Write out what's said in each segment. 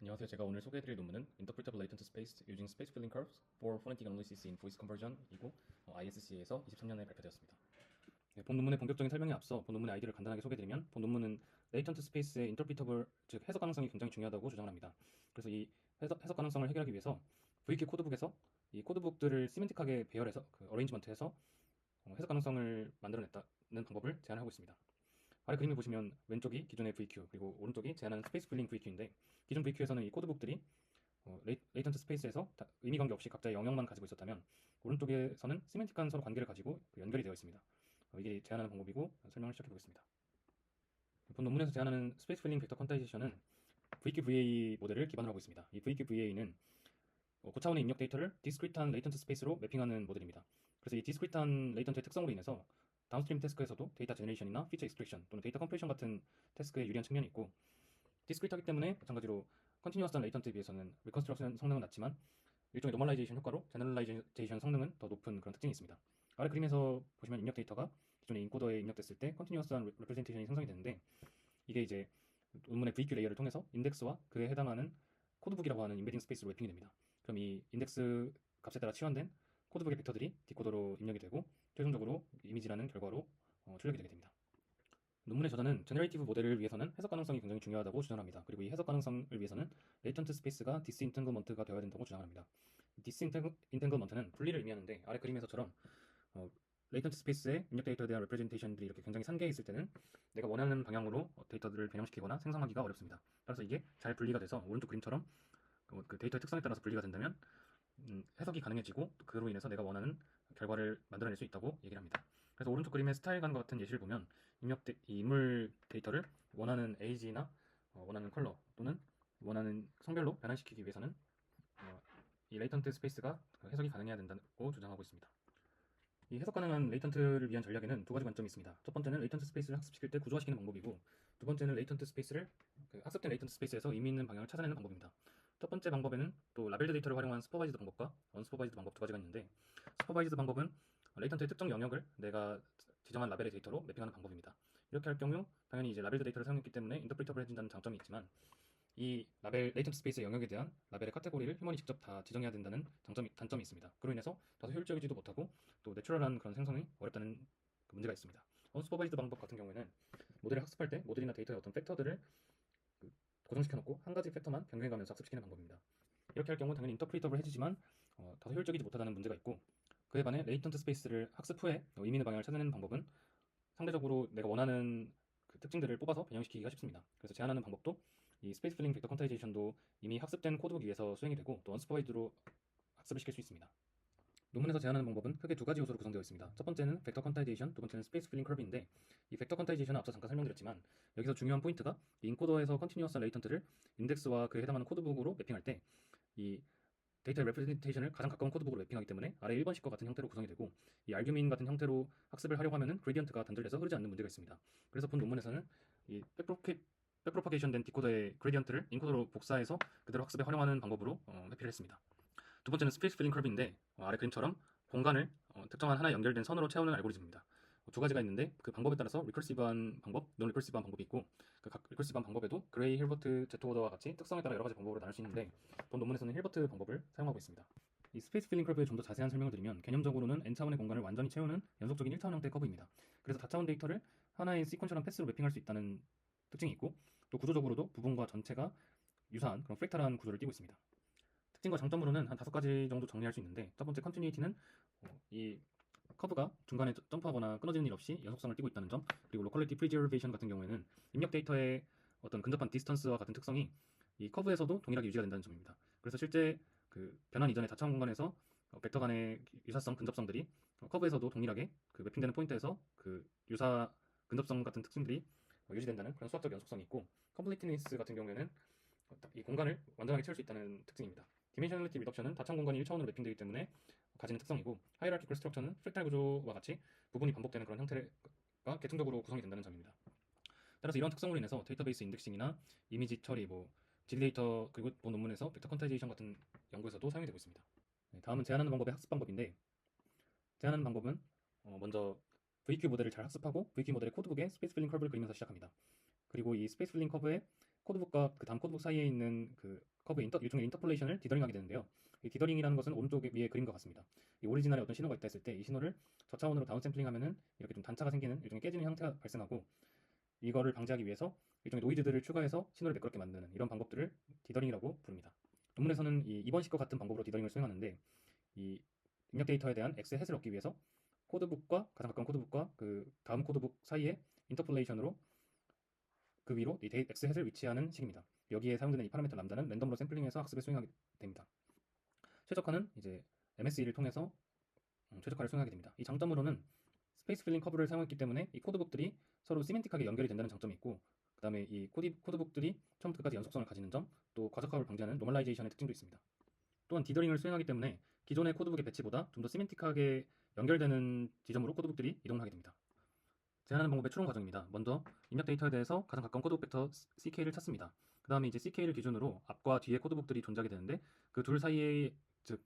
안녕하세요. 제가 오늘 소개해드릴 논문은 Interpretable Latent Space Using Space Filling Curves for Phonetic Analysis in Voice Conversion이고 ISC에서 23년에 발표되었습니다. 네, 본 논문의 본격적인 설명에 앞서 본 논문의 아이디어를 간단하게 소개해드리면 본 논문은 Latent Space의 Interpretable, 즉 해석 가능성이 굉장히 중요하다고 주장을 합니다. 그래서 이 해석 가능성을 해결하기 위해서 VQ 코드북에서 이 코드북들을 시멘틱하게 배열해서 어레인지먼트해서 해석 가능성을 만들어냈다는 방법을 제안하고 있습니다. 아래 그림을 보시면 왼쪽이 기존의 VQ 그리고 오른쪽이 제안하는 스페이스 필링 VQ인데 기존 VQ에서는 이 코드북들이 레이턴트 스페이스에서 의미 관계 없이 각자의 영역만 가지고 있었다면 오른쪽에서는 시멘틱한 서로 관계를 가지고 연결이 되어 있습니다. 이게 제안하는 방법이고 설명을 시작해 보겠습니다. 본 논문에서 제안하는 스페이스 필링 벡터 퀀타이제이션은 VQVA 모델을 기반으로 하고 있습니다. 이 VQVA는 고차원의 입력 데이터를 디스크리트한 레이턴트 스페이스로 매핑하는 모델입니다. 그래서 이 디스크리트한 레이턴트의 특성으로 인해서 다운스트림 태스크에서도 데이터 제너레이션이나 피처 익스트랙션 또는 데이터 컴프레션 같은 태스크에 유리한 측면이 있고 디스크리트하기 때문에 마찬가지로 컨티뉴어스한 레이턴트에 비해서는 리컨스트럭션 성능은 낮지만 일종의 노멀라이제이션 효과로 제너럴라이제이션 성능은 더 높은 그런 특징이 있습니다. 아래 그림에서 보시면 입력 데이터가 기존의 인코더에 입력됐을 때 컨티뉴어스한 레프레젠테이션이 생성이 되는데 이게 이제 논문의 VQ 레이어를 통해서 인덱스와 그에 해당하는 코드북이라고 하는 임베딩 스페이스로 맵핑이 됩니다. 그럼 이 인덱스 값에 따라 치환된 코드북의 벡터들이 디코더로 입력이 되고 최종적으로 이미지라는 결과로 출력이 되게 됩니다. 논문의 저자는 제너레이티브 모델을 위해서는 해석 가능성이 굉장히 중요하다고 주장합니다. 그리고 이 해석 가능성을 위해서는 레이턴트 스페이스가 디스인탱글먼트가 되어야 된다고 주장합니다. 디스인탱글먼트는 분리를 의미하는데 아래 그림에서처럼 레이턴트 스페이스의 입력 데이터에 대한 레프레젠테이션들이 이렇게 굉장히 산계해 있을 때는 내가 원하는 방향으로 데이터들을 변형시키거나 생성하기가 어렵습니다. 따라서 이게 잘 분리가 돼서 오른쪽 그림처럼 그 데이터의 특성에 따라서 분리가 된다면 해석이 가능해지고 그로 인해서 내가 원하는 결과를 만들어낼 수 있다고 얘기를 합니다. 그래서 오른쪽 그림의 스타일감과 같은 예시를 보면 이 인물 데이터를 원하는 에이지나 원하는 컬러 또는 원하는 성별로 변환시키기 위해서는 이 레이턴트 스페이스가 해석이 가능해야 된다고 주장하고 있습니다. 이 해석 가능한 레이턴트를 위한 전략에는 두 가지 관점이 있습니다. 첫 번째는 레이턴트 스페이스를 학습시킬 때 구조화시키는 방법이고 두 번째는 레이턴트 스페이스를 학습된 레이턴트 스페이스에서 의미 있는 방향을 찾아내는 방법입니다. 첫 번째 방법에는 또 라벨드 데이터를 활용한 슈퍼바이즈드 방법과 언슈퍼바이즈드 방법 두 가지가 있는데 슈퍼바이즈드 방법은 레이턴트의 특정 영역을 내가 지정한 라벨의 데이터로 매핑하는 방법입니다. 이렇게 할 경우 당연히 이제 라벨드 데이터를 사용했기 때문에 인터프리터블해진다는 장점이 있지만 이 라벨 레이턴트 스페이스의 영역에 대한 라벨의 카테고리를 휴먼이 직접 다 지정해야 된다는 단점이 있습니다. 그로 인해서 다소 효율적이지도 못하고 또 내추럴한 그런 생성이 어렵다는 그 문제가 있습니다. 언슈퍼바이즈드 방법 같은 경우에는 모델을 학습할 때 모델이나 데이터의 어떤 팩터들을 고정시켜 놓고 한 가지 팩터만 변경해가면서 학습시키는 방법입니다. 이렇게 할 경우 당연히 인터프리터블 해지지만 다소 효율적이지 못하다는 문제가 있고 그에 반해 레이턴트 스페이스를 학습 후에 의미 있는 방향을 찾아내는 방법은 상대적으로 내가 원하는 그 특징들을 뽑아서 변형시키기가 쉽습니다. 그래서 제안하는 방법도 이 스페이스 필링 벡터 퀀타이제이션도 이미 학습된 코드북 위에서 수행이 되고 또 언스퍼바이드로 학습을 시킬 수 있습니다. 논문에서 제안하는 방법은 크게 두 가지 요소로 구성되어 있습니다. 첫 번째는 벡터 퀀타이제이션, 두 번째는 스페이스 필링 커브인데 이 벡터 퀀타이제이션은 앞서 잠깐 설명드렸지만 여기서 중요한 포인트가 이 인코더에서 컨티뉴어스한 레이턴트를 인덱스와 그에 해당하는 코드북으로 매핑할 때 이 데이터의 레프레젠테이션을 가장 가까운 코드북으로 매핑하기 때문에 아래 1번식과 같은 형태로 구성이 되고 이 알규민 같은 형태로 학습을 하려고 하면은 그레디언트가 단절돼서 흐르지 않는 문제가 있습니다. 그래서 본 논문에서는 이 백프로파게이션 된 디코더의 그레디언트를 인코더로 복사해서 그대로 학습에 활용하는 방법으로 회피를 했습니다. 두 번째는 스페이스 필링 커브인데 아래 그림처럼 공간을 특정한 하나의 연결된 선으로 채우는 알고리즘입니다. 두 가지가 있는데 그 방법에 따라서 리커시브한 방법, 논 리커시브한 방법이 있고 그 각 리커시브한 방법에도 그레이, 힐버트, 제트워더와 같이 특성에 따라 여러 가지 방법으로 나눌 수 있는데 본 논문에서는 힐버트 방법을 사용하고 있습니다. 이 스페이스 필링 커브의 좀 더 자세한 설명을 드리면 개념적으로는 n차원의 공간을 완전히 채우는 연속적인 1차원 형태의 커브입니다. 그래서 다차원 데이터를 하나의 시퀀셜한 패스로 매핑할 수 있다는 특징이 있고 또 구조적으로도 부분과 전체가 유사한 그런 프랙탈한 구조를 띠고 있습니다. 특징과 장점으로는 한 5가지 정도 정리할 수 있는데 첫 번째 컨티뉴이티는 이 커브가 중간에 점프하거나 끊어지는 일 없이 연속성을 띠고 있다는 점, 그리고 로컬리티 프리저베이션 같은 경우에는 입력 데이터의 어떤 근접한 디스턴스와 같은 특성이 이 커브에서도 동일하게 유지가 된다는 점입니다. 그래서 실제 그 변환 이전의 다차원 공간에서 벡터 간의 유사성, 근접성들이 커브에서도 동일하게 그 매핑되는 포인트에서 그 유사 근접성 같은 특징들이 유지된다는 그런 수학적 연속성이 있고 컴플리트니스 같은 경우에는 이 공간을 완전하게 채울 수 있다는 특징입니다. 디멘셔널리티 리덕션은 다차 공간이 1차원으로 매핑되기 때문에 가지는 특성이고 하이라키컬 스트럭처는 프랙탈 구조와 같이 부분이 반복되는 그런 형태가 계층적으로 구성이 된다는 점입니다. 따라서 이런 특성으로 인해서 데이터베이스 인덱싱이나 이미지 처리, 질 데이터 그리고 본 논문에서 벡터 퀀타이제이션 같은 연구에서도 사용이 되고 있습니다. 네, 다음은 제안하는 방법의 학습 방법인데 제안하는 방법은 먼저 VQ 모델을 잘 학습하고 VQ 모델의 코드북에 스페이스 필링 커브를 그리면서 시작합니다. 그리고 이 스페이스 필링 커브에 코드북과 그 다음 코드북 사이에 있는 그 일종의 인터폴레이션을 디더링하게 되는데요. 이 디더링이라는 것은 오른쪽 위에 그림과 같습니다. 이 오리지널에 어떤 신호가 있다 했을 때 이 신호를 저차원으로 다운샘플링하면은 이렇게 좀 단차가 생기는 일종의 깨지는 형태가 발생하고, 이거를 방지하기 위해서 일종의 노이즈들을 추가해서 신호를 매끄럽게 만드는 이런 방법들을 디더링이라고 부릅니다. 논문에서는 이 2번식과 같은 방법으로 디더링을 수행하는데, 이 입력 데이터에 대한 X의 햇을 얻기 위해서 코드북과 가장 가까운 코드북과 그 다음 코드북 사이에 인터폴레이션으로 그 위로 이 X 햇을 위치하는 식입니다. 여기에 사용되는 이 파라미터 람다는 랜덤으로 샘플링해서 학습에 수행하게 됩니다. 최적화는 이제 MSE를 통해서 최적화를 수행하게 됩니다. 이 장점으로는 스페이스 필링 커브를 사용했기 때문에 이 코드북들이 서로 시멘틱하게 연결이 된다는 장점이 있고, 그 다음에 이 코드북들이 처음부터 끝까지 연속성을 가지는 점, 또 과적합을 방지하는 노멀라이제이션의 특징도 있습니다. 또한 디더링을 수행하기 때문에 기존의 코드북의 배치보다 좀 더 시멘틱하게 연결되는 지점으로 코드북들이 이동하게 됩니다. 제한하는 방법의 추론 과정입니다. 먼저 입력 데이터에 대해서 가장 가까운 코드북 벡터 CK를 찾습니다. 그 다음에 이제 CK를 기준으로 앞과 뒤에 코드북들이 존재하게 되는데, 그 둘 사이의 즉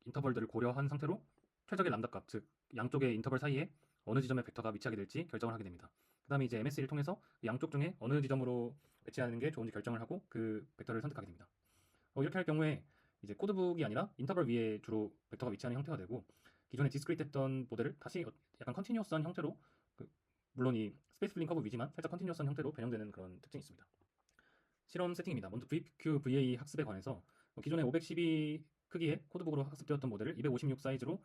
인터벌들을 고려한 상태로 최적의 람다 값, 즉 양쪽의 인터벌 사이에 어느 지점에 벡터가 위치하게 될지 결정을 하게 됩니다. 그 다음에 이제 MSE를 통해서 양쪽 중에 어느 지점으로 배치하는 게 좋은지 결정을 하고 그 벡터를 선택하게 됩니다. 이렇게 할 경우에 이제 코드북이 아니라 인터벌 위에 주로 벡터가 위치하는 형태가 되고, 기존에 디스크리트했던 모델을 다시 약간 컨티뉴어스한 형태로, 물론 이 스페이스 필링 커브 위지만 살짝 컨티뉴어스한 형태로 변형되는 그런 특징이 있습니다. 실험 세팅입니다. 먼저 VQVA 학습에 관해서 기존에 512 크기의 코드북으로 학습되었던 모델을 256 사이즈로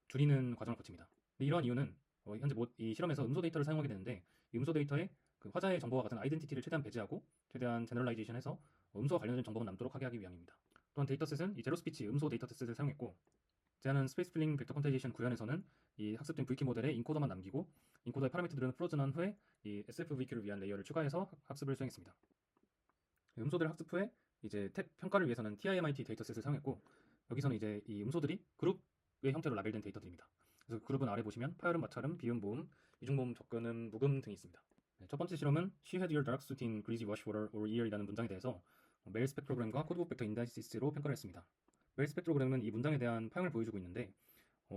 줄이는 과정을 거칩니다. 이러한 이유는 현재 이 실험에서 음소 데이터를 사용하게 되는데, 이 음소 데이터에 그 화자의 정보와 같은 아이덴티티를 최대한 배제하고 최대한 제너럴라이제이션해서 음소와 관련된 정보만 남도록 하기 위함입니다. 또한 데이터셋은 이 제로스피치 음소 데이터셋을 사용했고, 제안한 스페이스 필링 벡터 퀀타이제이션 구현에서는 이 학습된 VQ 모델에 인코더만 남기고 인코더의 파라미터들은 프로즌한 후에 이 SFVQ를 위한 레이어를 추가해서 학습을 수행했습니다. 음소들 학습 후에 이제 평가를 위해서는 TIMIT 데이터셋을 사용했고, 여기서는 이제 이 음소들이 그룹의 형태로 라벨된 데이터들입니다. 그래서 그룹은 아래 보시면 파열음, 마찰음, 비음, 모음, 이중모음, 접근음, 묵음 등이 있습니다. 첫 번째 실험은 She had your dark suit in greasy wash water or ear이라는 문장에 대해서 메일 스펙트로그램과 코드북 벡터 인다이시스로 평가를 했습니다. 메일 스펙트로그램은 이 문장에 대한 파형을 보여주고 있는데,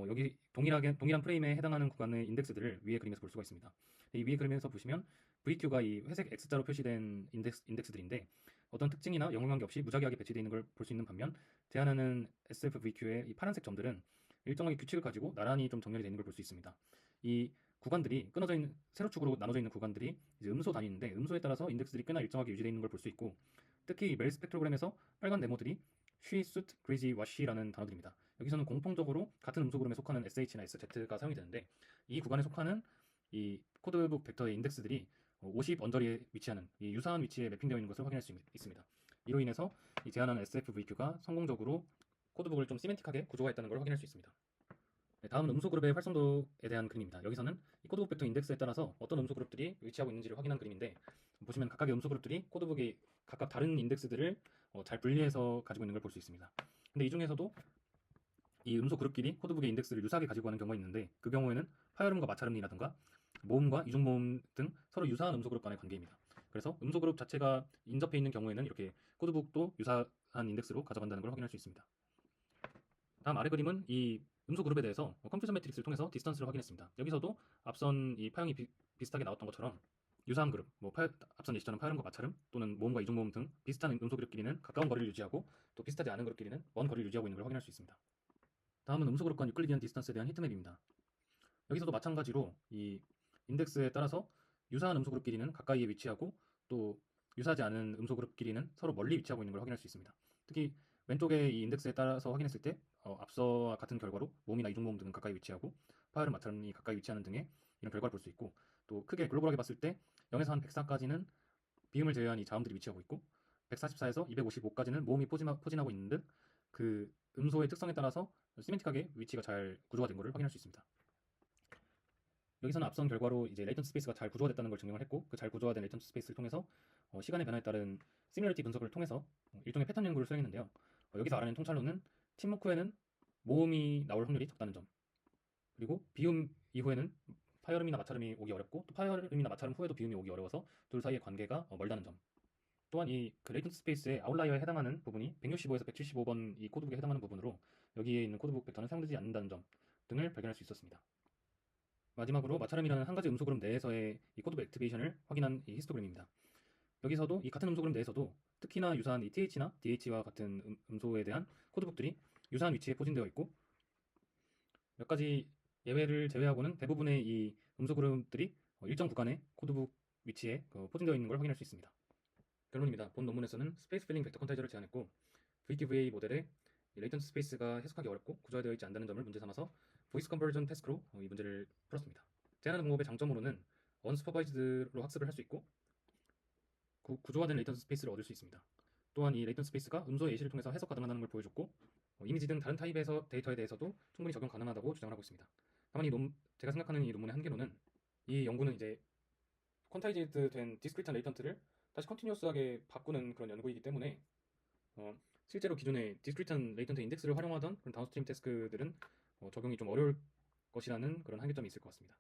여기 동일한 프레임에 해당하는 구간의 인덱스들을 위의 그림에서 볼 수가 있습니다. 이 위의 그림에서 보시면 VQ가 이 회색 X자로 표시된 인덱스들인데, 어떤 특징이나 영향관계 없이 무작위하게 배치되어 있는 걸 볼 수 있는 반면, 제한하는 SFVQ의 이 파란색 점들은 일정하게 규칙을 가지고 나란히 좀 정렬이 되는 걸 볼 수 있습니다. 이 구간들이 끊어져 있는 세로축으로 나눠져 있는 구간들이 이제 음소 단위인데, 음소에 따라서 인덱스들이 꽤나 일정하게 유지되어 있는 걸 볼 수 있고, 특히 메일 스펙트로그램에서 빨간 네모들이 she, suit, greasy, wash라는 단어들입니다. 여기서는 공통적으로 같은 음소 그룹에 속하는 SH나 SZ가 사용이 되는데, 이 구간에 속하는 이 코드북 벡터의 인덱스들이 50 언저리에 위치하는 이 유사한 위치에 매핑되어 있는 것을 확인할 수 있습니다. 이로 인해서 이 제안하는 SFVQ가 성공적으로 코드북을 좀 시멘틱하게 구조화했다는 걸 확인할 수 있습니다. 다음은 음소 그룹의 활성도에 대한 그림입니다. 여기서는 이 코드북 벡터 인덱스에 따라서 어떤 음소 그룹들이 위치하고 있는지를 확인한 그림인데, 보시면 각각의 음소 그룹들이 코드북의 각각 다른 인덱스들을 잘 분리해서 가지고 있는 걸 볼 수 있습니다. 근데 이 중에서도 이 음소 그룹끼리 코드북의 인덱스를 유사하게 가지고 가는 경우가 있는데, 그 경우에는 파열음과 마찰음이라든가 모음과 이중모음 등 서로 유사한 음소 그룹 간의 관계입니다. 그래서 음소 그룹 자체가 인접해 있는 경우에는 이렇게 코드북도 유사한 인덱스로 가져간다는 걸 확인할 수 있습니다. 다음 아래 그림은 이 음소 그룹에 대해서 컴퓨터 매트릭스를 통해서 디스턴스를 확인했습니다. 여기서도 앞선 이 파형이 비슷하게 나왔던 것처럼 유사한 그룹, 앞선 예시처럼 파열음과 마찰음 또는 모음과 이중모음 등 비슷한 음소 그룹끼리는 가까운 거리를 유지하고, 또 비슷하지 않은 그룹끼리는 먼 거리를 유지하고 있는 걸 확인할 수 있습니다. 다음은 음소 그룹 간 유클리디안 디스턴스에 대한 히트맵입니다. 여기서도 마찬가지로 이 인덱스에 따라서 유사한 음소 그룹끼리는 가까이에 위치하고, 또 유사하지 않은 음소 그룹끼리는 서로 멀리 위치하고 있는 걸 확인할 수 있습니다. 특히 왼쪽의 이 인덱스에 따라서 확인했을 때 앞서와 같은 결과로 모음이나 이중모음 등은 가까이 위치하고 파열음, 마찰음이 가까이 위치하는 등의 이런 결과를 볼 수 있고, 또 크게 글로벌하게 봤을 때 0에서 한 104까지는 비음을 제외한 이 자음들이 위치하고 있고, 144에서 255까지는 모음이 포진하고 있는 듯 그 음소의 특성에 따라서 시멘틱하게 위치가 잘 구조가 된 것을 확인할 수 있습니다. 여기서는 앞선 결과로 이제 레이턴트 스페이스가 잘 구조가 됐다는 걸 증명을 했고, 그 잘 구조화된 레이턴트 스페이스를 통해서 시간의 변화에 따른 시뮬러리티 분석을 통해서 일종의 패턴 연구를 수행했는데요. 여기서 알아낸 통찰로는 침묵 후에는 모음이 나올 확률이 적다는 점, 그리고 비음 이후에는 파열음이나 마찰음이 오기 어렵고, 또 파열음이나 마찰음 후에도 비음이 오기 어려워서 둘 사이의 관계가 멀다는 점, 또한 이 레이턴트 스페이스의 아웃라이어에 해당하는 부분이 165에서 175번 이 코드북에 해당하는 부분으로 여기에 있는 코드북 벡터는 사용되지 않는다는 점 등을 발견할 수 있었습니다. 마지막으로 마찰음이라는 한 가지 음소 그룹 내에서의 이 코드북 액티베이션을 확인한 이 히스토그램입니다. 여기서도 이 같은 음소 그룹 내에서도 특히나 유사한 이 TH나 DH와 같은 음소에 대한 코드북들이 유사한 위치에 포진되어 있고, 몇 가지 예외를 제외하고는 대부분의 이 음소 그룹들이 일정 구간의 코드북 위치에 포진되어 있는 걸 확인할 수 있습니다. 결론입니다. 본 논문에서는 스페이스 필링 벡터 퀀타이저를 제안했고, VTVA 모델의 레이턴트 스페이스가 해석하기 어렵고 구조화되어 있지 않다는 점을 문제 삼아서 보이스 컨버전 태스크로 이 문제를 풀었습니다. 제안하는 방법의 장점으로는 언스퍼바이즈드로 학습을 할 수 있고, 구조화된 레이턴트 스페이스를 얻을 수 있습니다. 또한 이 레이턴트 스페이스가 음소의 예시를 통해서 해석 가능하다는 걸 보여줬고, 이미지 등 다른 타입에서 데이터에 대해서도 충분히 적용 가능하다고 주장을 하고 있습니다. 다만 제가 생각하는 이 논문의 한계로는, 이 연구는 이제 퀀타이즈드 된 디스크리트한 레이턴트를 다시 컨티뉴어스하게 바꾸는 그런 연구이기 때문에 실제로 기존의 디스크리트한 레이턴트 인덱스를 활용하던 그런 다운스트림 태스크들은 적용이 좀 어려울 것이라는 그런 한계점이 있을 것 같습니다.